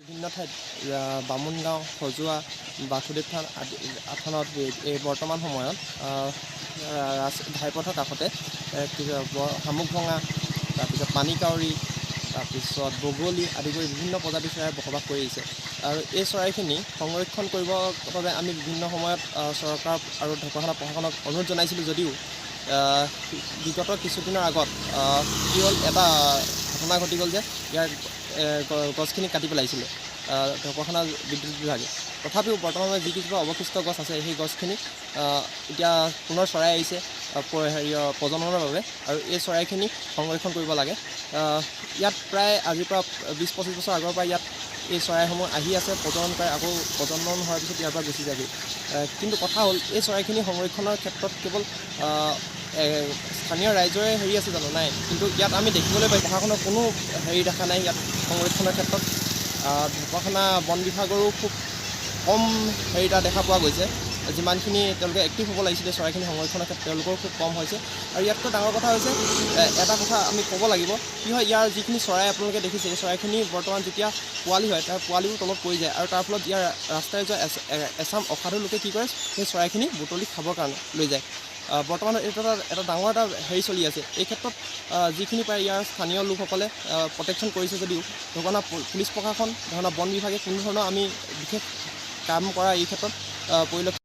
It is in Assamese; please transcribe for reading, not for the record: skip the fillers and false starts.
বিভিন্ন ঠাইত বামুণগাঁও, সজোৱা, বাসুদেৱ থান আদি থানত এই বৰ্তমান সময়ত ঘাইপথৰ কাষতে শামুক ভঙা, তাৰপিছত পানীকাউৰী, তাৰপিছত বগলী আদি কৰি বিভিন্ন প্ৰজাতিৰ চৰাই বসবাস কৰি আহিছে। আৰু এই চৰাইখিনি সংৰক্ষণ কৰিবৰ বাবে আমি বিভিন্ন সময়ত চৰকাৰ আৰু ঢকুৱাখানা প্ৰশাসনক অনুৰোধ জনাইছিলোঁ যদিও বিগত কিছুদিনৰ আগত কি হ'ল, এটা ঘটনা ঘটি গ'ল যে ইয়াৰ গছখিনি কাটি পেলাইছিলে ঢকুৱাখানা বিদ্যুৎ বিভাগে। তথাপিও বৰ্তমান যি কিছুমান অৱশিষ্ট গছ আছে সেই গছখিনি এতিয়া পুনৰ চৰাই আহিছে প্ৰজননৰ বাবে, আৰু এই চৰাইখিনি সংৰক্ষণ কৰিব লাগে। ইয়াত প্ৰায় আজিৰ পৰা 20-25 বছৰ আগৰ পৰা ইয়াত এই চৰাইসমূহ আহি আছে, প্ৰজনন কৰে, আকৌ প্ৰজনন হোৱাৰ পিছত ইয়াৰ পৰা গুচি যায়গৈ। কিন্তু কথা হ'ল, এই চৰাইখিনি সংৰক্ষণৰ ক্ষেত্ৰত কেৱল স্থানীয় ৰাইজৰে আছে জানো? নাই। কিন্তু ইয়াত আমি দেখিবলৈ পাই প্ৰশাসনৰ কোনো দেখা নাই ইয়াত সংৰক্ষণৰ ক্ষেত্ৰত। ঢকুৱাখানা বন বিভাগৰো খুব কম দেখা পোৱা গৈছে। যিমানখিনি তেওঁলোকে এক্টিভ হ'ব লাগিছিলে চৰাইখিনি সংৰক্ষণৰ ক্ষেত্ৰত তেওঁলোকৰ খুব কম হৈছে। আৰু ইয়াতকৈ ডাঙৰ কথা হৈছে, এটা কথা আমি ক'ব লাগিব, কি হয়, ইয়াৰ যিখিনি চৰাই আপোনালোকে দেখিছে, এই চৰাইখিনি বৰ্তমান যেতিয়া পোৱালি হয় তাৰ পোৱালিবোৰ তলত পৰি যায়, আৰু তাৰ ফলত ইয়াৰ ৰাস্তাৰে যোৱা এচাম অসাধু লোকে কি কৰে, সেই চৰাইখিনি বুটলি খাবৰ কাৰণে লৈ যায়। বৰ্তমানত এইটো এটা ডাঙৰ চলি আছে। এই ক্ষেত্ৰত যিখিনি পাৰে ইয়াৰ স্থানীয় লোকসকলে প্ৰটেকশ্যন কৰিছে যদিও ঢকুৱাখানা পুলিচ প্ৰশাসন, ঢকুৱাখানা বন বিভাগে কোনো ধৰণৰ আমি বিশেষ কাম কৰা এই ক্ষেত্ৰত পৰিলক্ষিত